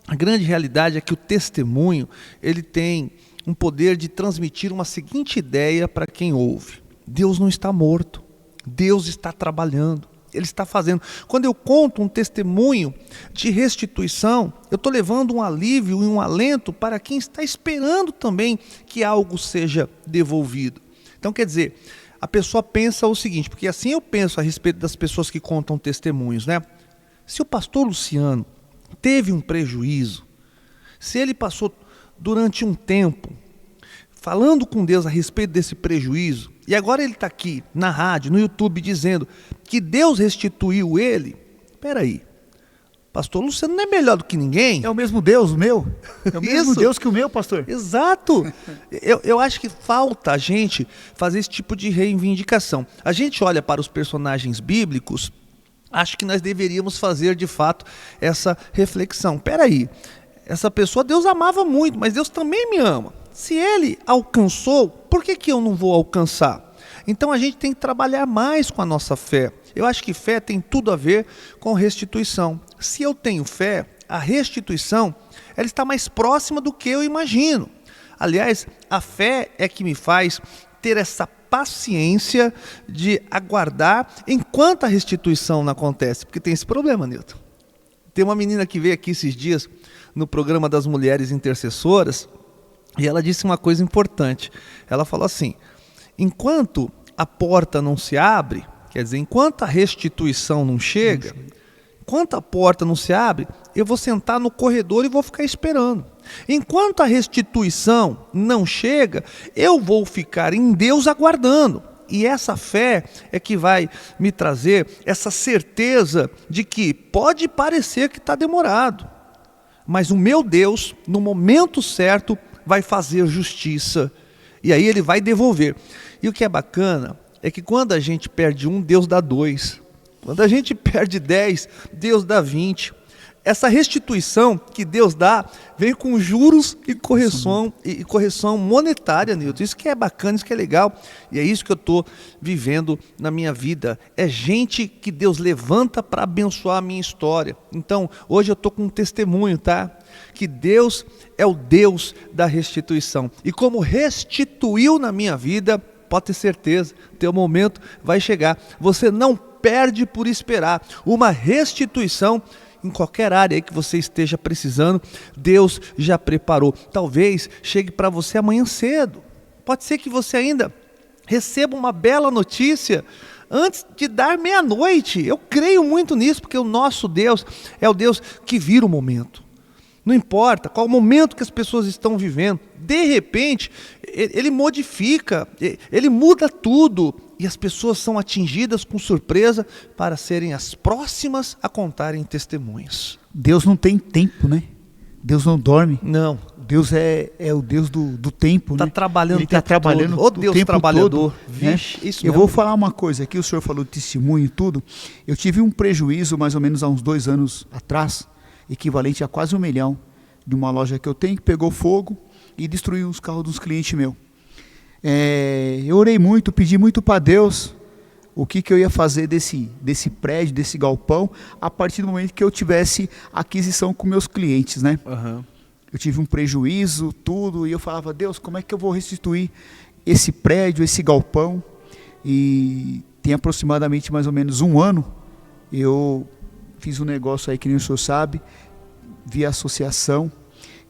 a grande realidade é que o testemunho, ele tem um poder de transmitir uma seguinte ideia para quem ouve: Deus não está morto, Deus está trabalhando. Ele está fazendo. Quando eu conto um testemunho de restituição, eu estou levando um alívio e um alento para quem está esperando também que algo seja devolvido. Então, quer dizer, a pessoa pensa o seguinte, porque assim eu penso a respeito das pessoas que contam testemunhos, né? Se o pastor Luciano teve um prejuízo, se ele passou durante um tempo falando com Deus a respeito desse prejuízo, e agora ele está aqui na rádio, no YouTube, dizendo que Deus restituiu ele. Espera aí, pastor Luciano não é melhor do que ninguém? É o mesmo Deus, o meu? É o mesmo Deus que o meu, pastor? Exato. Eu acho que falta a gente fazer esse tipo de reivindicação. A gente olha para os personagens bíblicos, acho que nós deveríamos fazer de fato essa reflexão. Espera aí, essa pessoa Deus amava muito, mas Deus também me ama. Se ele alcançou, por que eu não vou alcançar? Então a gente tem que trabalhar mais com a nossa fé. Eu acho que fé tem tudo a ver com restituição. Se eu tenho fé, a restituição ela está mais próxima do que eu imagino. Aliás, a fé é que me faz ter essa paciência de aguardar enquanto a restituição não acontece. Porque tem esse problema, Newton. Tem uma menina que veio aqui esses dias no programa das Mulheres Intercessoras, e ela disse uma coisa importante. Ela falou assim: enquanto a porta não se abre, quer dizer, enquanto a restituição não chega, enquanto a porta não se abre, eu vou sentar no corredor e vou ficar esperando. Enquanto a restituição não chega, eu vou ficar em Deus aguardando. E essa fé é que vai me trazer essa certeza de que pode parecer que está demorado, mas o meu Deus, no momento certo, vai fazer justiça, e aí ele vai devolver. E o que é bacana é que quando a gente perde um, Deus dá 2. Quando a gente perde 10, Deus dá 20. Essa restituição que Deus dá vem com juros e correção monetária, Newton. Isso que é bacana, isso que é legal, e é isso que eu estou vivendo na minha vida. É gente que Deus levanta para abençoar a minha história. Então, hoje eu estou com um testemunho, tá? Que Deus é o Deus da restituição. E como restituiu na minha vida, pode ter certeza, teu momento vai chegar. Você não perde por esperar uma restituição. Em qualquer área aí que você esteja precisando, Deus já preparou. Talvez chegue para você amanhã cedo. Pode ser que você ainda receba uma bela notícia antes de dar meia-noite. Eu creio muito nisso, porque o nosso Deus é o Deus que vira o momento. Não importa qual momento que as pessoas estão vivendo, de repente, ele modifica, ele muda tudo. E as pessoas são atingidas com surpresa para serem as próximas a contarem testemunhos. Deus não tem tempo, né? Deus não dorme. Não. Deus é o Deus do tempo, né? Trabalhando Ele está trabalhando todo. O Deus trabalhador. Vixe, né? Isso eu mesmo. vou falar uma coisa aqui, o senhor falou de testemunho e tudo. Eu tive um prejuízo mais ou menos há uns 2 anos atrás, equivalente a quase 1 milhão, de uma loja que eu tenho, que pegou fogo e destruiu os carros dos clientes meus. Eu orei muito, pedi muito para Deus o que eu ia fazer desse prédio, desse galpão, a partir do momento que eu tivesse aquisição com meus clientes, né? Uhum. Eu tive um prejuízo, tudo, e eu falava: Deus, como é que eu vou restituir esse prédio, esse galpão? E tem aproximadamente mais ou menos 1 ano, eu fiz um negócio aí que nem o senhor sabe, via associação.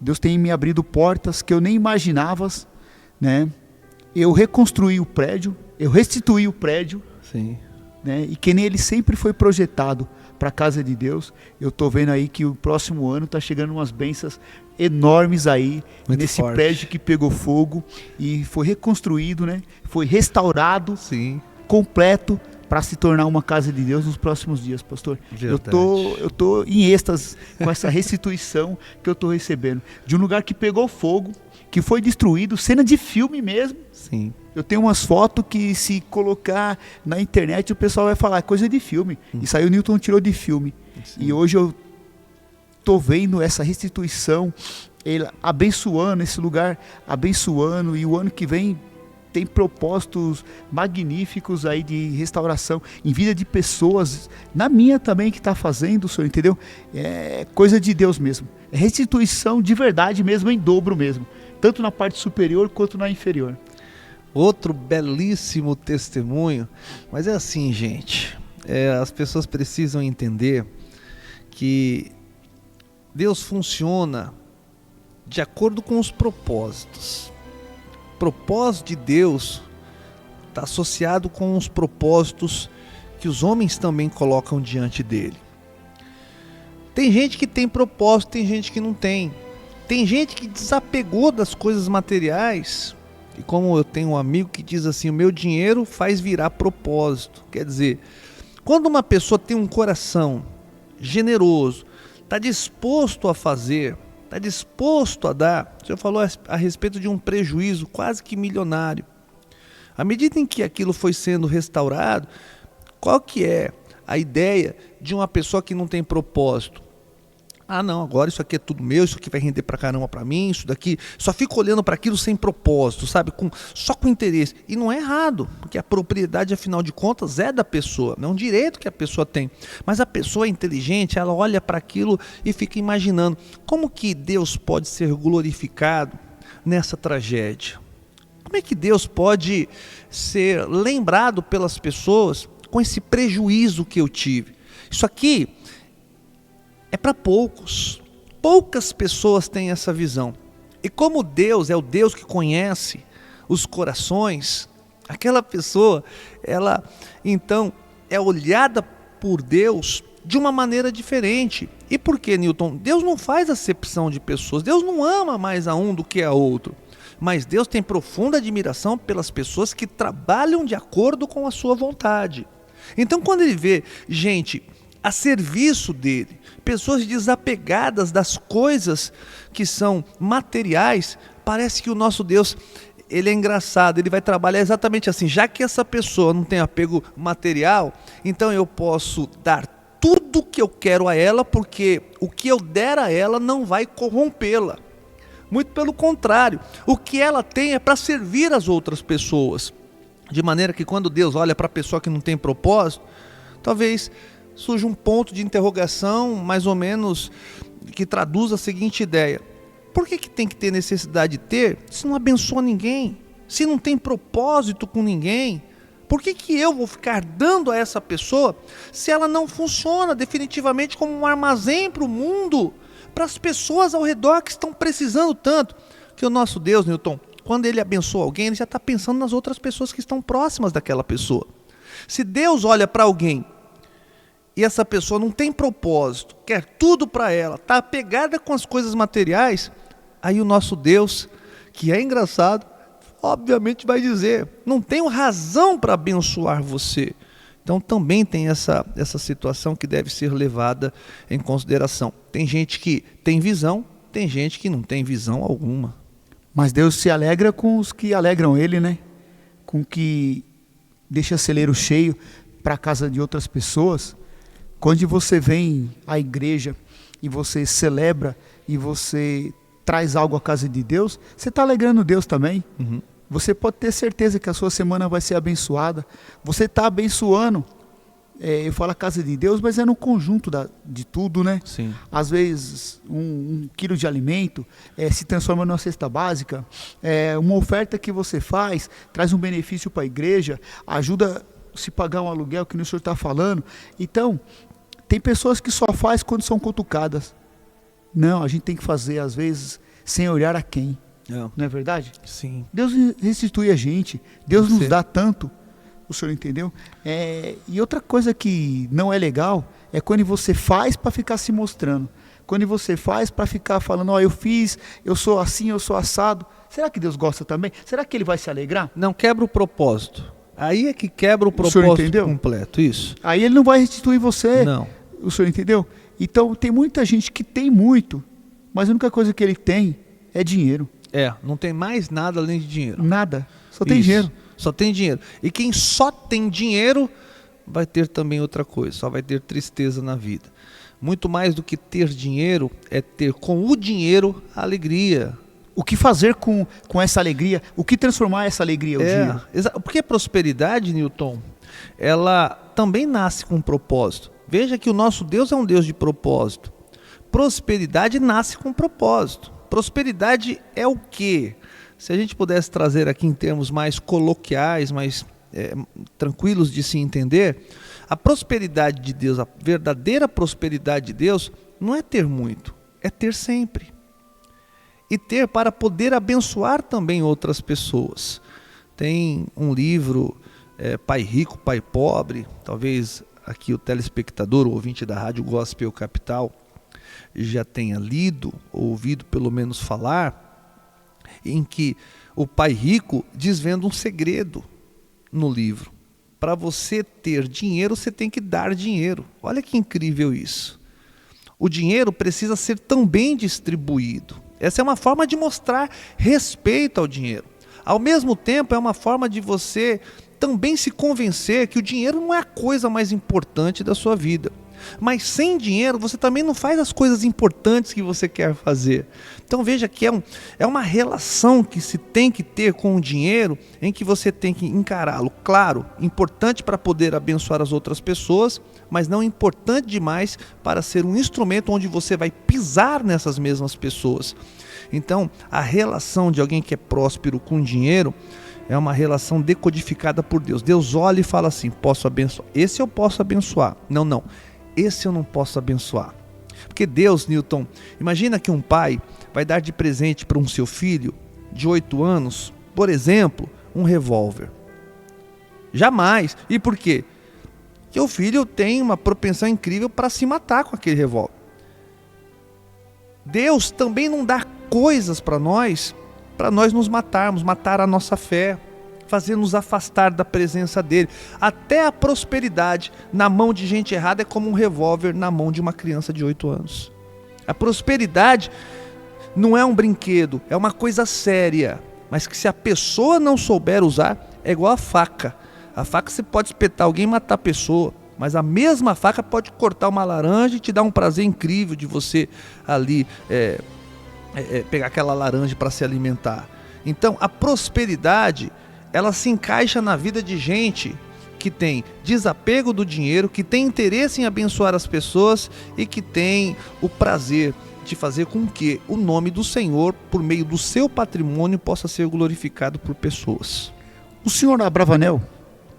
Deus tem me abrido portas que eu nem imaginava, né? Eu reconstruí o prédio, eu restituí o prédio. Sim. Né? E que nem ele sempre foi projetado para a casa de Deus. Eu estou vendo aí que o próximo ano está chegando umas bênçãos enormes aí, muito nesse forte. Prédio que pegou fogo e foi reconstruído, né? Foi restaurado. Sim. Completo, para se tornar uma casa de Deus nos próximos dias, pastor. Verdade. Eu tô em êxtase com essa restituição que eu estou recebendo. De um lugar que pegou fogo, que foi destruído, cena de filme mesmo. Sim. Eu tenho umas fotos que, se colocar na internet, o pessoal vai falar: coisa de filme. Isso aí o Newton tirou de filme. Sim. E hoje eu tô vendo essa restituição, ele abençoando esse lugar, abençoando, e o ano que vem tem propósitos magníficos aí de restauração em vida de pessoas, na minha também que está fazendo, o senhor entendeu? É coisa de Deus mesmo, é restituição de verdade mesmo, em dobro mesmo, tanto na parte superior quanto na inferior. Outro belíssimo testemunho, mas é assim, gente, as pessoas precisam entender que Deus funciona de acordo com os propósitos. O propósito de Deus está associado com os propósitos que os homens também colocam diante dele. Tem gente que tem propósito, tem gente que não tem. Tem gente que desapegou das coisas materiais. E como eu tenho um amigo que diz assim, o meu dinheiro faz virar propósito. Quer dizer, quando uma pessoa tem um coração generoso, está disposto a fazer, está disposto a dar. O senhor falou a respeito de um prejuízo quase que milionário. À medida em que aquilo foi sendo restaurado, qual que é a ideia de uma pessoa que não tem propósito? Ah não, agora isso aqui é tudo meu, isso aqui vai render pra caramba pra mim, isso daqui, só fico olhando para aquilo sem propósito, sabe? Só com interesse. E não é errado, porque a propriedade, afinal de contas, é da pessoa, é um direito que a pessoa tem. Mas a pessoa inteligente, ela olha para aquilo e fica imaginando, como que Deus pode ser glorificado nessa tragédia? Como é que Deus pode ser lembrado pelas pessoas com esse prejuízo que eu tive? Isso aqui é para poucos. Poucas pessoas têm essa visão. E como Deus é o Deus que conhece os corações, aquela pessoa, ela então é olhada por Deus de uma maneira diferente. E por que, Newton? Deus não faz acepção de pessoas. Deus não ama mais a um do que a outro. Mas Deus tem profunda admiração pelas pessoas que trabalham de acordo com a sua vontade. Então, quando ele vê gente a serviço dele, pessoas desapegadas das coisas que são materiais, parece que o nosso Deus, ele é engraçado, ele vai trabalhar exatamente assim. Já que essa pessoa não tem apego material, então eu posso dar tudo que eu quero a ela, porque o que eu der a ela não vai corrompê-la. Muito pelo contrário, o que ela tem é para servir as outras pessoas. De maneira que quando Deus olha para a pessoa que não tem propósito, talvez surge um ponto de interrogação, mais ou menos, que traduz a seguinte ideia: por que tem que ter necessidade de ter, se não abençoa ninguém, se não tem propósito com ninguém? Por que eu vou ficar dando a essa pessoa, se ela não funciona definitivamente como um armazém para o mundo, para as pessoas ao redor que estão precisando tanto? Que o nosso Deus, Newton, quando ele abençoa alguém, ele já está pensando nas outras pessoas que estão próximas daquela pessoa. Se Deus olha para alguém e essa pessoa não tem propósito, quer tudo para ela, está apegada com as coisas materiais, aí o nosso Deus, que é engraçado, obviamente vai dizer, não tenho razão para abençoar você. Então também tem essa situação que deve ser levada em consideração. Tem gente que tem visão, tem gente que não tem visão alguma. Mas Deus se alegra com os que alegram ele, né? Com que deixa celeiro cheio para a casa de outras pessoas. Quando você vem à igreja e você celebra e você traz algo à casa de Deus, você está alegrando Deus também. Uhum. Você pode ter certeza que a sua semana vai ser abençoada. Você está abençoando, eu falo a casa de Deus, mas é no conjunto de tudo, né? Sim. Às vezes, um quilo de alimento se transforma numa cesta básica. Uma oferta que você faz traz um benefício para a igreja, ajuda a se pagar um aluguel, que o senhor está falando. Então, tem pessoas que só fazem quando são cutucadas. Não, a gente tem que fazer, às vezes, sem olhar a quem. Não é verdade? Sim. Deus restitui a gente. Deus nos dá tanto. O senhor entendeu? E outra coisa que não é legal é quando você faz para ficar se mostrando. Quando você faz para ficar falando, eu fiz, eu sou assim, eu sou assado. Será que Deus gosta também? Será que ele vai se alegrar? Não, quebra o propósito. Aí é que quebra o propósito completo, isso. Aí ele não vai restituir você. Não. O senhor entendeu? Então tem muita gente que tem muito, mas a única coisa que ele tem é dinheiro. Não tem mais nada além de dinheiro. Nada, só tem dinheiro. Só tem dinheiro. E quem só tem dinheiro vai ter também outra coisa, só vai ter tristeza na vida. Muito mais do que ter dinheiro, é ter com o dinheiro a alegria. O que fazer com essa alegria? O que transformar essa alegria o dia? Porque a prosperidade, Newton, ela também nasce com um propósito. Veja que o nosso Deus é um Deus de propósito. Prosperidade nasce com propósito. Prosperidade é o quê? Se a gente pudesse trazer aqui em termos mais coloquiais, mais tranquilos de se entender, a prosperidade de Deus, a verdadeira prosperidade de Deus, não é ter muito, é ter sempre. E ter para poder abençoar também outras pessoas. Tem um livro, Pai Rico, Pai Pobre, talvez aqui o telespectador, o ouvinte da Rádio Gospel Capital, já tenha lido, ou ouvido pelo menos falar, em que o pai rico desvenda um segredo no livro. Para você ter dinheiro, você tem que dar dinheiro. Olha que incrível isso. O dinheiro precisa ser também distribuído. Essa é uma forma de mostrar respeito ao dinheiro. Ao mesmo tempo, é uma forma de você também se convencer que o dinheiro não é a coisa mais importante da sua vida. Mas sem dinheiro você também não faz as coisas importantes que você quer fazer. Então veja que é uma relação que se tem que ter com o dinheiro, em que você tem que encará-lo, claro, importante para poder abençoar as outras pessoas, mas não importante demais para ser um instrumento onde você vai pisar nessas mesmas pessoas. Então a relação de alguém que é próspero com dinheiro é uma relação decodificada por Deus. Deus olha e fala assim: posso abençoar, esse eu posso abençoar. Não. Esse eu não posso abençoar. Porque Deus, Newton, imagina que um pai vai dar de presente para um seu filho de 8 anos, por exemplo, um revólver. Jamais. E por quê? Porque o filho tem uma propensão incrível para se matar com aquele revólver. Deus também não dá coisas para nós nos matarmos, matar a nossa fé, fazer nos afastar da presença dele. Até a prosperidade na mão de gente errada é como um revólver na mão de uma criança de 8 anos. A prosperidade não é um brinquedo, é uma coisa séria, mas que se a pessoa não souber usar, é igual a faca. A faca você pode espetar alguém e matar a pessoa, mas a mesma faca pode cortar uma laranja e te dar um prazer incrível de você ali pegar aquela laranja para se alimentar. Então a prosperidade, ela se encaixa na vida de gente que tem desapego do dinheiro, que tem interesse em abençoar as pessoas e que tem o prazer de fazer com que o nome do Senhor, por meio do seu patrimônio, possa ser glorificado por pessoas. O senhor Abravanel,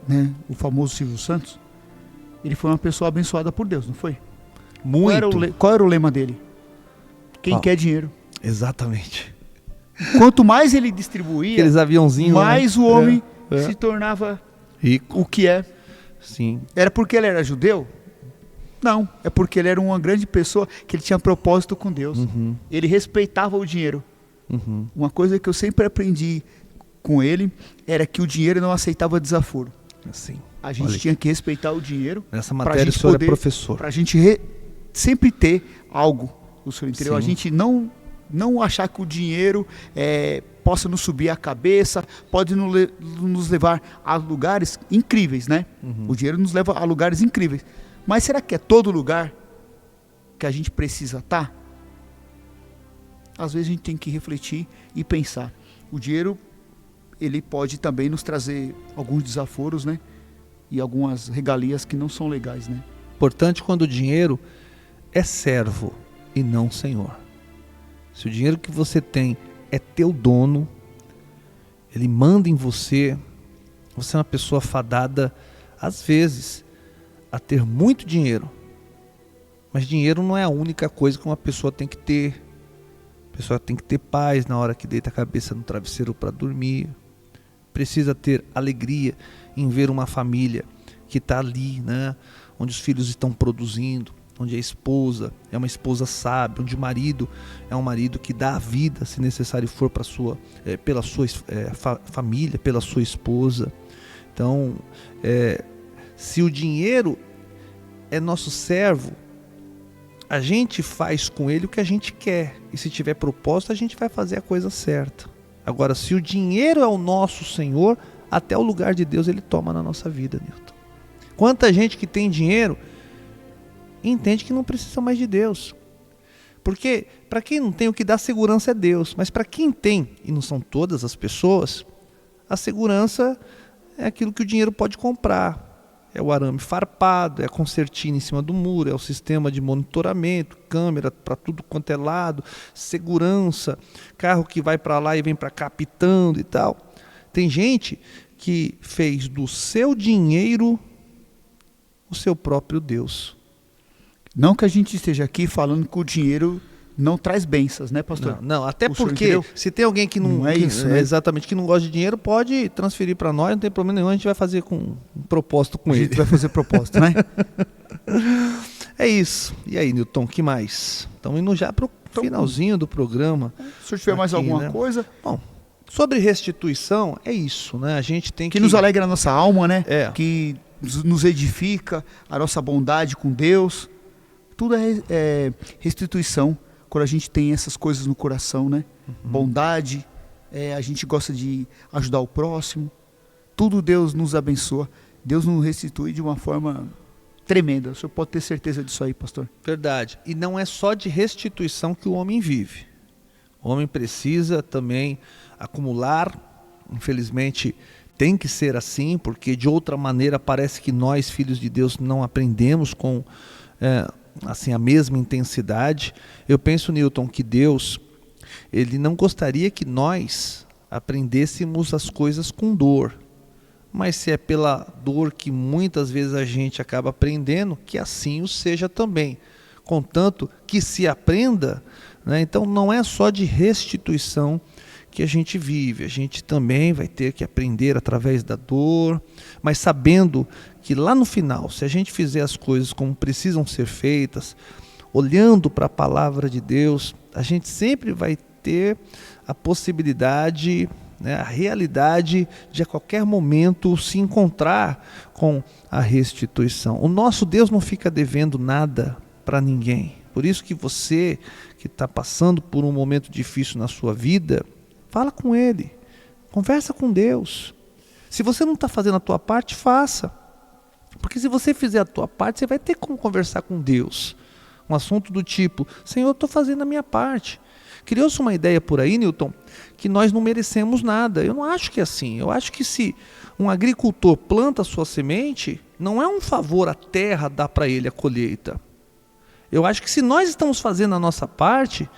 né, o famoso Silvio Santos, ele foi uma pessoa abençoada por Deus, não foi? Muito. Qual era o lema dele? Quem quer dinheiro. Exatamente. Quanto mais ele distribuía, aqueles aviãozinhos, mais o homem se tornava rico. O que é. Sim. Era porque ele era judeu? Não, é porque ele era uma grande pessoa, que ele tinha propósito com Deus. Uhum. Ele respeitava o dinheiro. Uhum. Uma coisa que eu sempre aprendi com ele era que o dinheiro não aceitava desaforo. Assim. A gente tinha que respeitar o dinheiro. Nessa matéria o senhor é professor. Para a gente sempre ter algo no seu interior. A gente não achar que o dinheiro possa nos subir a cabeça, pode nos levar a lugares incríveis, né? Uhum. O dinheiro nos leva a lugares incríveis. Mas será que é todo lugar que a gente precisa estar? Às vezes a gente tem que refletir e pensar. O dinheiro, ele pode também nos trazer alguns desaforos, né? E algumas regalias que não são legais, né? Importante quando o dinheiro é servo e não senhor. Se o dinheiro que você tem é teu dono, ele manda em você, você é uma pessoa fadada, às vezes, a ter muito dinheiro. Mas dinheiro não é a única coisa que uma pessoa tem que ter. A pessoa tem que ter paz na hora que deita a cabeça no travesseiro para dormir. Precisa ter alegria em ver uma família que está ali, né? Onde os filhos estão produzindo, onde a esposa é uma esposa sábia, onde o marido é um marido que dá a vida, se necessário for, pela sua família, pela sua esposa. Então, se o dinheiro é nosso servo, a gente faz com ele o que a gente quer. E se tiver propósito, a gente vai fazer a coisa certa. Agora, se o dinheiro é o nosso Senhor, até o lugar de Deus ele toma na nossa vida, Newton. Quanta gente que tem dinheiro e entende que não precisa mais de Deus. Porque para quem não tem, o que dá segurança é Deus. Mas para quem tem, e não são todas as pessoas, a segurança é aquilo que o dinheiro pode comprar. É o arame farpado, é a concertina em cima do muro, é o sistema de monitoramento, câmera para tudo quanto é lado, segurança, carro que vai para lá e vem para cá pitando e tal. Tem gente que fez do seu dinheiro o seu próprio Deus. Não que a gente esteja aqui falando que o dinheiro não traz bênçãos, né, pastor? Não, até O senhor porque entendeu? se tem alguém que não é isso, né? exatamente, que não gosta de dinheiro, pode transferir para nós, não tem problema nenhum, a gente vai fazer com um propósito com A ele. gente vai fazer propósito, né? É isso. E aí, Newton, que mais? Estamos indo já para o finalzinho do programa. Se o senhor tiver mais Aqui, alguma né? coisa Bom, sobre restituição, é isso, né? A gente tem que nos alegra a nossa alma, né? É. Que nos edifica, a nossa bondade com Deus. Tudo é restituição quando a gente tem essas coisas no coração, né? Bondade, a gente gosta de ajudar o próximo. Tudo Deus nos abençoa. Deus nos restitui de uma forma tremenda. O senhor pode ter certeza disso aí, pastor? Verdade. E não é só de restituição que o homem vive. O homem precisa também acumular. Infelizmente, tem que ser assim, porque de outra maneira parece que nós, filhos de Deus, não aprendemos com assim, a mesma intensidade. Eu penso, Newton, que Deus, Ele não gostaria que nós aprendêssemos as coisas com dor. Mas se é pela dor que muitas vezes a gente acaba aprendendo, que assim o seja também. Contanto que se aprenda, né? Então não é só de restituição que a gente vive, a gente também vai ter que aprender através da dor, mas sabendo que lá no final, se a gente fizer as coisas como precisam ser feitas, olhando para a palavra de Deus, a gente sempre vai ter a possibilidade, né, a realidade de a qualquer momento se encontrar com a restituição. O nosso Deus não fica devendo nada para ninguém. Por isso que você que está passando por um momento difícil na sua vida, fala com Ele, conversa com Deus. Se você não está fazendo a tua parte, faça. Porque se você fizer a tua parte, você vai ter como conversar com Deus. Um assunto do tipo, Senhor, eu estou fazendo a minha parte. Criou-se uma ideia por aí, Newton, que nós não merecemos nada. Eu não acho que é assim. Eu acho que se um agricultor planta a sua semente, não é um favor à terra dar para ele a colheita. Eu acho que se nós estamos fazendo a nossa parte,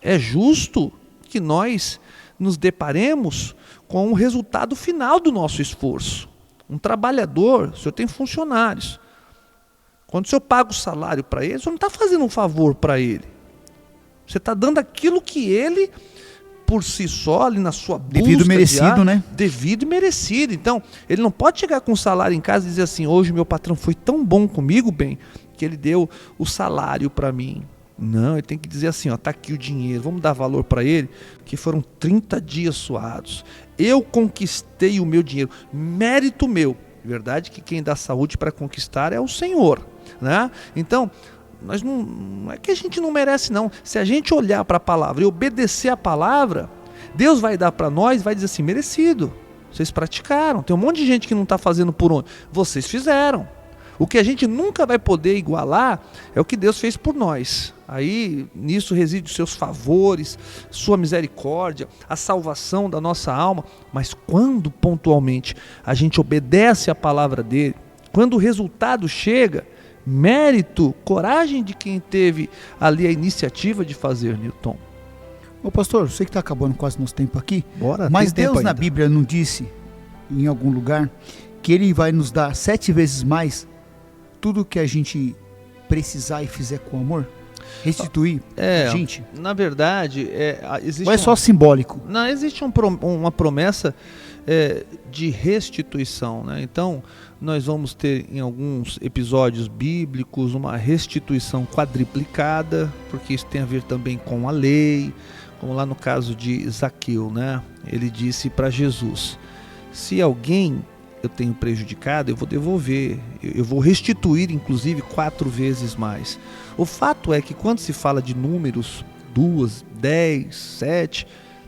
é justo que nós nos deparemos com o resultado final do nosso esforço. Um trabalhador, o senhor tem funcionários. Quando o senhor paga o salário para ele, o senhor não está fazendo um favor para ele. Você está dando aquilo que ele, por si só, ali na sua busca Devido merecido, né? Devido e merecido. Então, ele não pode chegar com o salário em casa e dizer assim, hoje meu patrão foi tão bom comigo, bem, que ele deu o salário para mim. Não, ele tem que dizer assim, ó, tá aqui o dinheiro, vamos dar valor para ele, que foram 30 dias suados. Eu conquistei o meu dinheiro, mérito meu. Verdade que quem dá saúde para conquistar é o Senhor, né? Então, nós não é que a gente não merece não. Se a gente olhar para a palavra e obedecer a palavra, Deus vai dar para nós, vai dizer assim, merecido. Vocês praticaram. Tem um monte de gente que não está fazendo por onde. Vocês fizeram. O que a gente nunca vai poder igualar é o que Deus fez por nós. Aí nisso reside os seus favores, sua misericórdia, a salvação da nossa alma. Mas quando pontualmente a gente obedece a palavra dele, quando o resultado chega, mérito, coragem de quem teve ali a iniciativa de fazer, Newton. Ô pastor, eu sei que está acabando quase nosso tempo aqui, Bora, mas tem tempo Deus na ainda. Bíblia não disse, em algum lugar, que Ele vai nos dar 7 vezes mais tudo que a gente precisar e fizer com amor? Restituir a gente? Na verdade, existe Ou é só simbólico? Não, existe uma promessa de restituição, né? Então, nós vamos ter em alguns episódios bíblicos uma restituição quadriplicada, porque isso tem a ver também com a lei, como lá no caso de Zaqueu, né? Ele disse para Jesus, se alguém eu tenho prejudicado, eu vou devolver, eu vou restituir inclusive 4 vezes mais. O fato é que quando se fala de números, 2, 10, 7,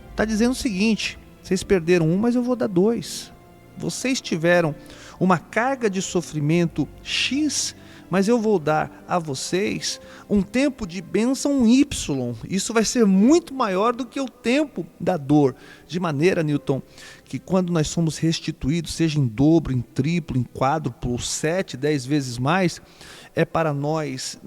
está dizendo o seguinte, vocês perderam 1, mas eu vou dar 2. Vocês tiveram uma carga de sofrimento X, mas eu vou dar a vocês um tempo de bênção Y. Isso vai ser muito maior do que o tempo da dor. De maneira, Newton, que quando nós somos restituídos, seja em dobro, em triplo, em quádruplo, 7, 10 vezes mais, é para nós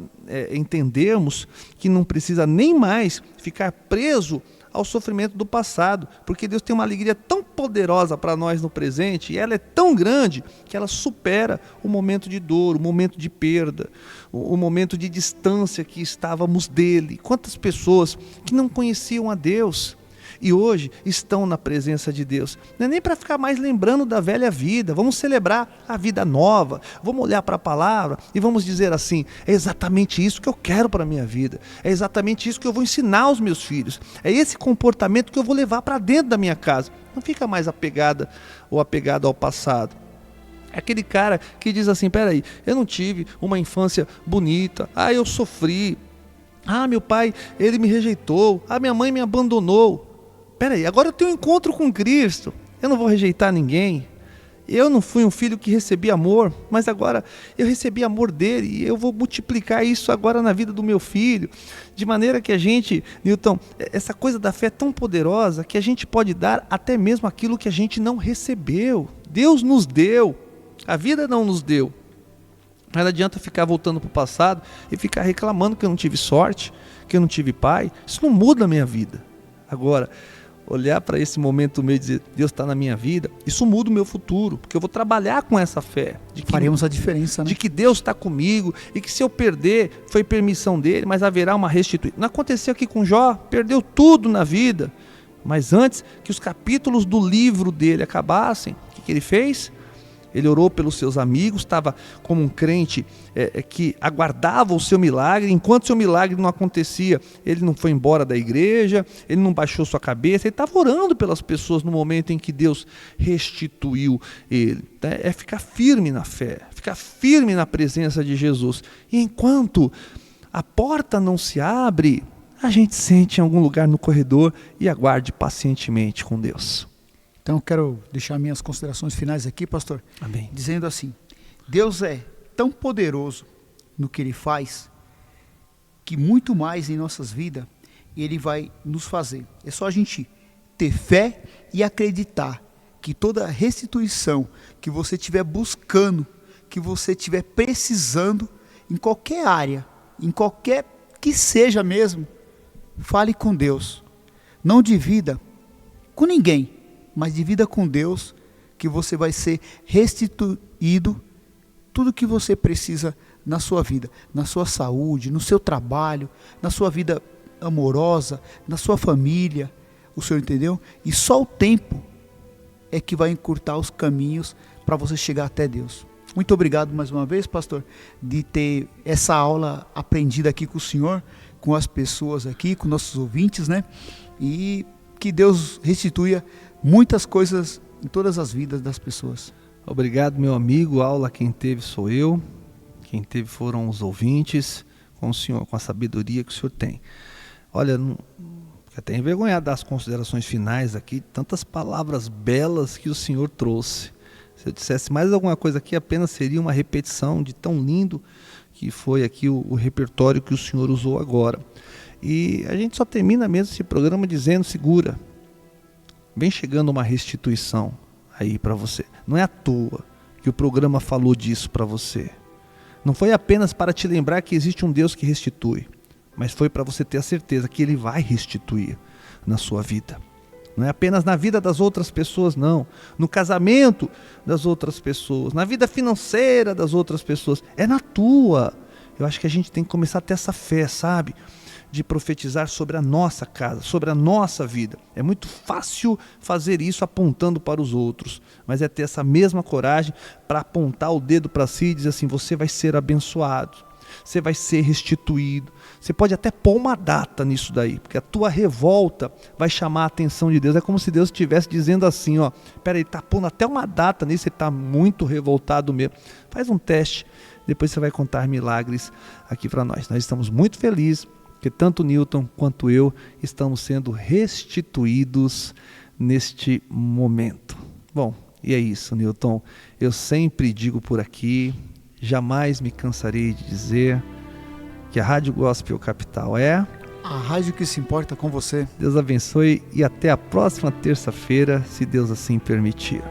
entendermos que não precisa nem mais ficar preso ao sofrimento do passado, porque Deus tem uma alegria tão poderosa para nós no presente, e ela é tão grande que ela supera o momento de dor, o momento de perda, o momento de distância que estávamos dele. Quantas pessoas que não conheciam a Deus e hoje estão na presença de Deus. Não é nem para ficar mais lembrando da velha vida. Vamos celebrar a vida nova. Vamos olhar para a palavra e vamos dizer assim: é exatamente isso que eu quero para a minha vida. É exatamente isso que eu vou ensinar aos meus filhos. É esse comportamento que eu vou levar para dentro da minha casa. Não fica mais apegada ou apegado ao passado. É aquele cara que diz assim: peraí, eu não tive uma infância bonita. Eu sofri. Meu pai, ele me rejeitou. Minha mãe me abandonou. Peraí, agora eu tenho um encontro com Cristo, eu não vou rejeitar ninguém, eu não fui um filho que recebi amor, mas agora eu recebi amor dele e eu vou multiplicar isso agora na vida do meu filho, de maneira que a gente, Newton, essa coisa da fé é tão poderosa que a gente pode dar até mesmo aquilo que a gente não recebeu. Deus nos deu, a vida não nos deu. Mas não adianta ficar voltando para o passado e ficar reclamando que eu não tive sorte, que eu não tive pai. Isso não muda a minha vida. Agora, olhar para esse momento meu e dizer: Deus está na minha vida, isso muda o meu futuro, porque eu vou trabalhar com essa fé. Faremos a diferença, né? De que Deus está comigo e que se eu perder, foi permissão dele, mas haverá uma restituição. Não aconteceu aqui com Jó, perdeu tudo na vida, mas antes que os capítulos do livro dele acabassem, o que ele fez? Ele orou pelos seus amigos, estava como um crente que aguardava o seu milagre. Enquanto o seu milagre não acontecia, ele não foi embora da igreja, ele não baixou sua cabeça, ele estava orando pelas pessoas no momento em que Deus restituiu ele. É ficar firme na fé, ficar firme na presença de Jesus. E enquanto a porta não se abre, a gente sente em algum lugar no corredor e aguarde pacientemente com Deus. Então eu quero deixar minhas considerações finais aqui, pastor. Amém. Dizendo assim: Deus é tão poderoso no que Ele faz, que muito mais em nossas vidas Ele vai nos fazer. É só a gente ter fé e acreditar que toda restituição que você estiver buscando, que você estiver precisando, em qualquer área, em qualquer que seja mesmo, fale com Deus. Não divida com ninguém, mas divida com Deus, que você vai ser restituído tudo que você precisa na sua vida, na sua saúde, no seu trabalho, na sua vida amorosa, na sua família. O senhor entendeu? E só o tempo é que vai encurtar os caminhos para você chegar até Deus. Muito obrigado mais uma vez, pastor, de ter essa aula aprendida aqui com o senhor, com as pessoas aqui, com nossos ouvintes, né? E que Deus restituya muitas coisas em todas as vidas das pessoas. Obrigado, meu amigo. A aula quem teve sou eu, quem teve foram os ouvintes, com o senhor, com a sabedoria que o senhor tem. Olha, fico até envergonhado das considerações finais aqui, tantas palavras belas que o senhor trouxe. Se eu dissesse mais alguma coisa aqui, apenas seria uma repetição de tão lindo que foi aqui o repertório que o senhor usou agora. E a gente só termina mesmo esse programa dizendo: segura, vem chegando uma restituição aí para você. Não é à toa que o programa falou disso para você. Não foi apenas para te lembrar que existe um Deus que restitui, mas foi para você ter a certeza que Ele vai restituir na sua vida. Não é apenas na vida das outras pessoas, não. No casamento das outras pessoas, na vida financeira das outras pessoas. É na tua. Eu acho que a gente tem que começar a ter essa fé, sabe? De profetizar sobre a nossa casa, sobre a nossa vida. É muito fácil fazer isso apontando para os outros, mas é ter essa mesma coragem para apontar o dedo para si e dizer assim: você vai ser abençoado, você vai ser restituído. Você pode até pôr uma data nisso daí, porque a tua revolta vai chamar a atenção de Deus. É como se Deus estivesse dizendo assim: ó, peraí, ele está pondo até uma data nisso, ele está muito revoltado mesmo. Faz um teste, depois você vai contar milagres aqui para nós. Nós estamos muito felizes que tanto Newton quanto eu estamos sendo restituídos neste momento. Bom, e é isso, Newton. Eu sempre digo por aqui, jamais me cansarei de dizer que a Rádio Gospel Capital é A rádio que se importa com você. Deus abençoe e até a próxima terça-feira, se Deus assim permitir.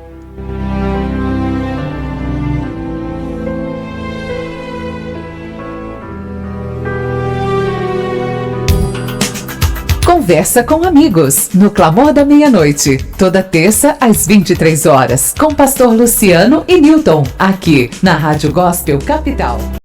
Conversa com amigos, no Clamor da Meia-Noite, toda terça às 23 horas, com Pastor Luciano e Newton, aqui na Rádio Gospel Capital.